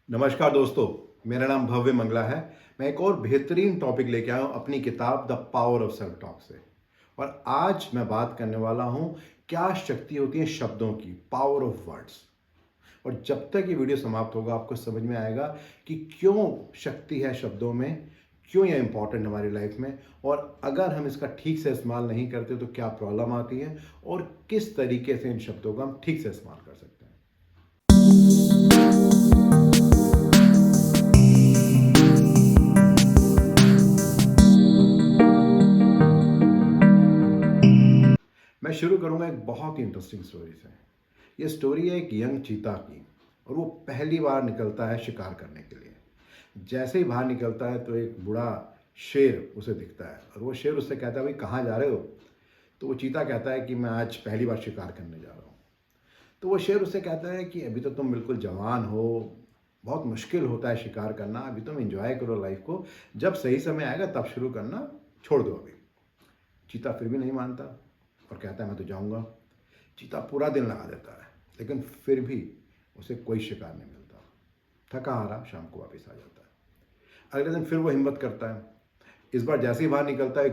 नमस्कार दोस्तों, मेरा नाम भव्य मंगला है। मैं एक और बेहतरीन टॉपिक लेके आया हूँ अपनी किताब the power of self talk से। और आज मैं बात करने वाला हूँ क्या शक्ति होती है शब्दों की, पावर ऑफ वर्ड्स। और जब तक ये वीडियो समाप्त होगा आपको समझ में आएगा कि क्यों शक्ति है शब्दों में, क्यों यह इंपॉर्टेंट हमारी लाइफ में, और अगर हम इसका ठीक से इस्तेमाल नहीं करते तो क्या प्रॉब्लम आती है और किस तरीके से इन शब्दों का हम ठीक से इस्तेमाल कर सकते हैं। मैं शुरू करूंगा एक बहुत ही इंटरेस्टिंग स्टोरी से। ये स्टोरी है एक यंग चीता की, और वो पहली बार निकलता है शिकार करने के लिए। जैसे ही बाहर निकलता है तो एक बूढ़ा शेर उसे दिखता है, और वो शेर उससे कहता है, भाई कहाँ जा रहे हो? तो वो चीता कहता है कि मैं आज पहली बार शिकार करने जा रहा हूँ। तो वो शेर उससे कहता है कि अभी तो तुम बिल्कुल जवान हो, बहुत मुश्किल होता है शिकार करना, अभी तुम एंजॉय करो लाइफ को, जब सही समय आएगा तब शुरू करना, छोड़ दो अभी। चीता फिर भी नहीं मानता और कहता है मैं तो जाऊँगा। चीता पूरा दिन लगा देता है, लेकिन फिर भी उसे कोई शिकार नहीं मिलता। थका हारा शाम को वापस आ जाता है। अगले दिन फिर वो हिम्मत करता है। इस बार जैसे ही बाहर निकलता है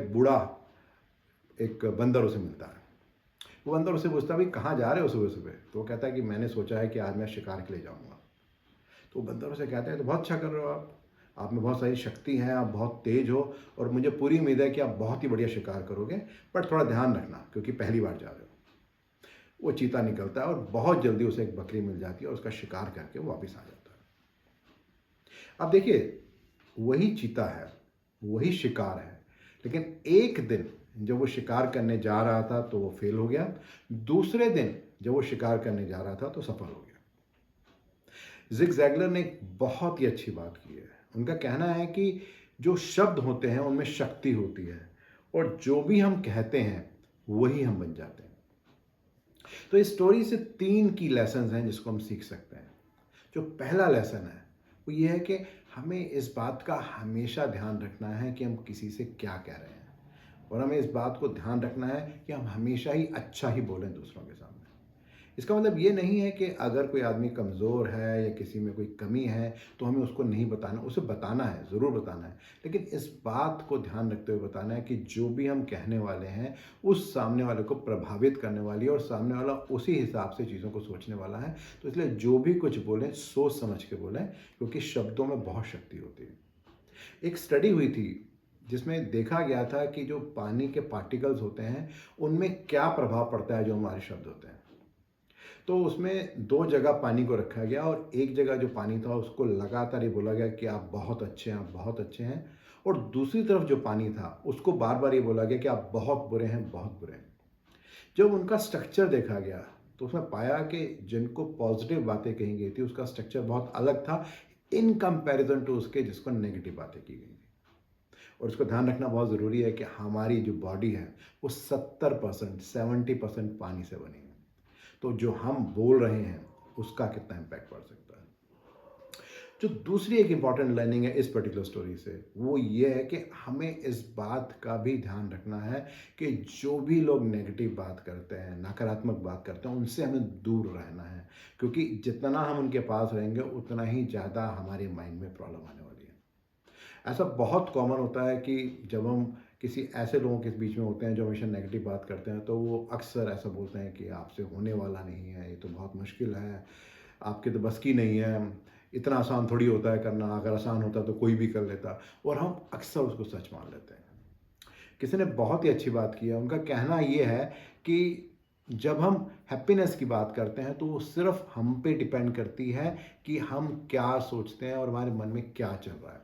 एक बंदर उसे मिलता है। वो बंदर उसे पूछता है, भाई कहाँ जा रहे हो सुबह सुबह? तो वो कहता है कि मैंने सोचा है कि आज मैं शिकार के लिए जाऊँगा। तो वो बंदर उसे कहता है, तो बहुत अच्छा कर रहे हो आप में बहुत सारी शक्ति है, आप बहुत तेज हो, और मुझे पूरी उम्मीद है कि आप बहुत ही बढ़िया शिकार करोगे, पर थोड़ा ध्यान रखना क्योंकि पहली बार जा रहे हो। वो चीता निकलता है और बहुत जल्दी उसे एक बकरी मिल जाती है और उसका शिकार करके वो वापस आ जाता है। अब देखिए, वही चीता है, वही शिकार है, लेकिन एक दिन जब वो शिकार करने जा रहा था तो वो फेल हो गया। दूसरे दिन जब वो शिकार करने जा रहा था तो सफल हो गया। जिग जैगलर ने एक बहुत ही अच्छी बात की है। उनका कहना है कि जो शब्द होते हैं उनमें शक्ति होती है, और जो भी हम कहते हैं वही हम बन जाते हैं। तो इस स्टोरी से 3 की लेसन्स हैं जिसको हम सीख सकते हैं। जो पहला लेसन है वो ये है कि हमें इस बात का हमेशा ध्यान रखना है कि हम किसी से क्या कह रहे हैं, और हमें इस बात को ध्यान रखना है कि हम हमेशा ही अच्छा ही बोलें दूसरों के सामने। इसका मतलब ये नहीं है कि अगर कोई आदमी कमज़ोर है या किसी में कोई कमी है तो हमें उसको नहीं बताना, उसे बताना है, ज़रूर बताना है, लेकिन इस बात को ध्यान रखते हुए बताना है कि जो भी हम कहने वाले हैं उस सामने वाले को प्रभावित करने वाली है, और सामने वाला उसी हिसाब से चीज़ों को सोचने वाला है। तो इसलिए जो भी कुछ बोलें सोच समझ के बोलें, क्योंकि शब्दों में बहुत शक्ति होती है। एक स्टडी हुई थी जिसमें देखा गया था कि जो पानी के पार्टिकल्स होते हैं उनमें क्या प्रभाव पड़ता है जो हमारे शब्द होते हैं। तो उसमें 2 जगह पानी को रखा गया, और एक जगह जो पानी था उसको लगातार ये बोला गया कि आप बहुत अच्छे हैं, आप बहुत अच्छे हैं, और दूसरी तरफ जो पानी था उसको बार बार ये बोला गया कि आप बहुत बुरे हैं, बहुत बुरे हैं। जब उनका स्ट्रक्चर देखा गया तो उसमें पाया कि जिनको पॉजिटिव बातें कही गई थी उसका स्ट्रक्चर बहुत अलग था इन कंपैरिजन टू उसके जिसको नेगेटिव बातें की गई थी। और उसको ध्यान रखना बहुत ज़रूरी है कि हमारी जो बॉडी है वो 70% 70% पानी से बनी है। तो जो हम बोल रहे हैं उसका कितना इम्पैक्ट पड़ सकता है। जो दूसरी एक इम्पॉर्टेंट लर्निंग है इस पर्टिकुलर स्टोरी से वो ये है कि हमें इस बात का भी ध्यान रखना है कि जो भी लोग नेगेटिव बात करते हैं, नकारात्मक बात करते हैं, उनसे हमें दूर रहना है, क्योंकि जितना हम उनके पास रहेंगे उतना ही ज़्यादा हमारे माइंड में प्रॉब्लम आने वाली है। ऐसा बहुत कॉमन होता है कि जब हम किसी ऐसे लोगों के बीच में होते हैं जो हमेशा नेगेटिव बात करते हैं तो वो अक्सर ऐसा बोलते हैं कि आपसे होने वाला नहीं है, ये तो बहुत मुश्किल है, आपके तो बस की नहीं है, इतना आसान थोड़ी होता है करना, अगर आसान होता तो कोई भी कर लेता। और हम अक्सर उसको सच मान लेते हैं। किसी ने बहुत ही अच्छी बात की है, उनका कहना ये है कि जब हम हैप्पीनेस की बात करते हैं तो वो सिर्फ हम पे डिपेंड करती है कि हम क्या सोचते हैं और हमारे मन में क्या चल रहा है।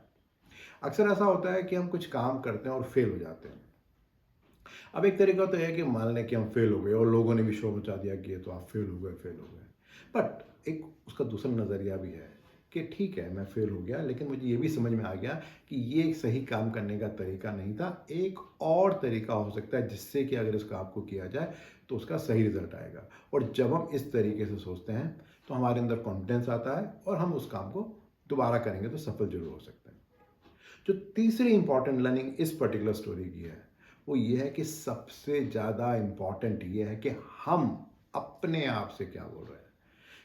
अक्सर ऐसा होता है कि हम कुछ काम करते हैं और फेल हो जाते हैं। अब एक तरीका तो है कि मान लें कि हम फेल हो गए और लोगों ने भी शोर मचा दिया कि ये तो आप फेल हो गए, फेल हो गए। बट एक उसका दूसरा नज़रिया भी है कि ठीक है मैं फेल हो गया, लेकिन मुझे ये भी समझ में आ गया कि ये एक सही काम करने का तरीका नहीं था, एक और तरीका हो सकता है जिससे कि अगर इस काम को किया जाए तो उसका सही रिजल्ट आएगा। और जब हम इस तरीके से सोचते हैं तो हमारे अंदर कॉन्फिडेंस आता है और हम उस काम को दोबारा करेंगे तो सफल जरूर हो सकते हैं। जो तीसरी इंपॉर्टेंट लर्निंग इस पर्टिकुलर स्टोरी की है वो ये है कि सबसे ज़्यादा इंपॉर्टेंट ये है कि हम अपने आप से क्या बोल रहे हैं।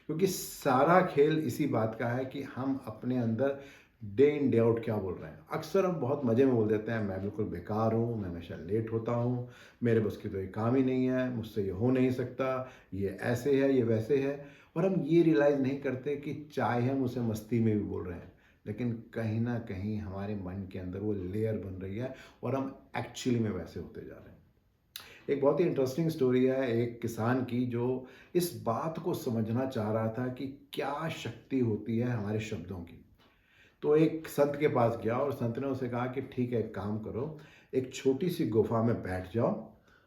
क्योंकि सारा खेल इसी बात का है कि हम अपने अंदर डे इन डे आउट क्या बोल रहे हैं। अक्सर हम बहुत मज़े में बोल देते हैं, मैं बिल्कुल बेकार हूँ, मैं हमेशा लेट होता हूँ, मेरे बस की तो ये काम ही नहीं है, मुझसे ये हो नहीं सकता, ये ऐसे है, ये वैसे है। और हम ये रियलाइज़ नहीं करते कि चाहे हम उसे मस्ती में भी बोल रहे हैं, लेकिन कहीं ना कहीं हमारे मन के अंदर वो लेयर बन रही है और हम एक्चुअली में वैसे होते जा रहे हैं। एक बहुत ही इंटरेस्टिंग स्टोरी है एक किसान की, जो इस बात को समझना चाह रहा था कि क्या शक्ति होती है हमारे शब्दों की। तो एक संत के पास गया और संत ने उसे कहा कि ठीक है, एक काम करो, एक छोटी सी गुफा में बैठ जाओ,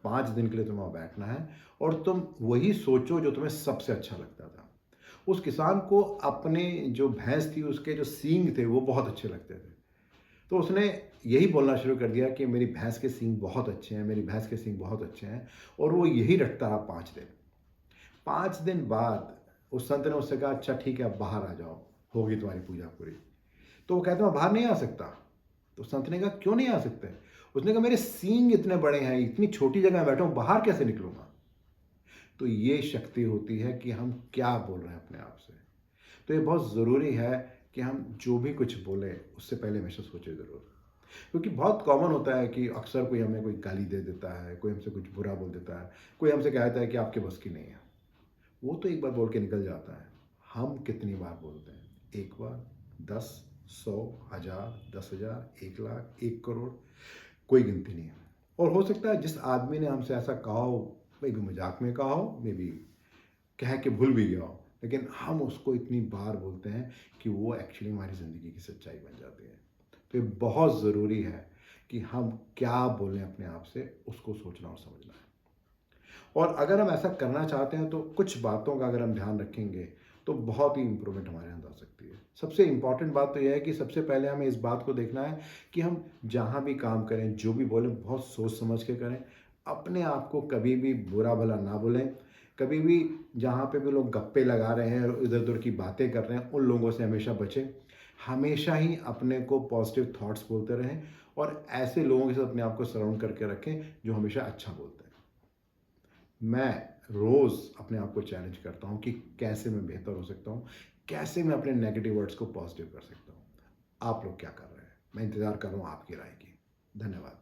5 दिन के लिए तुम्हें वहाँ बैठना है और तुम वही सोचो जो तुम्हें सबसे अच्छा लगता था। उस किसान को अपने जो भैंस थी उसके जो सींग थे वो बहुत अच्छे लगते थे। तो उसने यही बोलना शुरू कर दिया कि मेरी भैंस के सींग बहुत अच्छे हैं, मेरी भैंस के सींग बहुत अच्छे हैं। और वो यही रखता रहा 5 दिन। 5 दिन बाद उस संत ने उससे कहा, अच्छा ठीक है, अब बाहर आ जाओ, होगी तुम्हारी पूजा पूरी। तो वो कहता, मैं बाहर नहीं आ सकता। तो संत ने कहा, क्यों नहीं आ सकते? उसने कहा, मेरे सींग इतने बड़े हैं, इतनी छोटी जगह बैठा हूं, बाहर कैसे निकलूंगा? तो ये शक्ति होती है कि हम क्या बोल रहे हैं अपने आप से। तो ये बहुत ज़रूरी है कि हम जो भी कुछ बोलें उससे पहले हमेशा सोचे ज़रूर। क्योंकि बहुत कॉमन होता है कि अक्सर कोई हमें कोई गाली दे देता है, कोई हमसे कुछ बुरा बोल देता है, कोई हमसे कहता है कि आपके बस की नहीं है। वो तो एक बार बोल के निकल जाता है। हम कितनी बार बोलते हैं? एक बार, 10, 100, 1000, 10,000, 1,00,000, 1 करोड़, कोई गिनती नहीं है। और हो सकता है जिस आदमी ने हमसे ऐसा कहा हो, मे बी मजाक में कहा हो, मे बी कह के भूल भी गया हो, लेकिन हम उसको इतनी बार बोलते हैं कि वो एक्चुअली हमारी ज़िंदगी की सच्चाई बन जाती है। तो ये बहुत ज़रूरी है कि हम क्या बोलें अपने आप से, उसको सोचना और समझना है। और अगर हम ऐसा करना चाहते हैं तो कुछ बातों का अगर हम ध्यान रखेंगे तो बहुत ही इम्प्रूवमेंट हमारे अंदर आ सकती है। सबसे इम्पॉर्टेंट बात तो यह है कि सबसे पहले हमें इस बात को देखना है कि हम जहाँ भी काम करें, जो भी बोलें, बहुत सोच समझ के करें। अपने आप को कभी भी बुरा भला ना बोलें। कभी भी जहाँ पे भी लोग गप्पे लगा रहे हैं और इधर उधर की बातें कर रहे हैं, उन लोगों से हमेशा बचें। हमेशा ही अपने को पॉजिटिव थॉट्स बोलते रहें और ऐसे लोगों के साथ अपने आप को सराउंड करके रखें जो हमेशा अच्छा बोलते हैं। मैं रोज़ अपने आप को चैलेंज करता हूँ कि कैसे मैं बेहतर हो सकता हूँ, कैसे मैं अपने नेगेटिव वर्ड्स को पॉजिटिव कर सकता हूँ। आप लोग क्या कर रहे हैं? मैं इंतज़ार कर रहा हूँ आपकी राय की। धन्यवाद।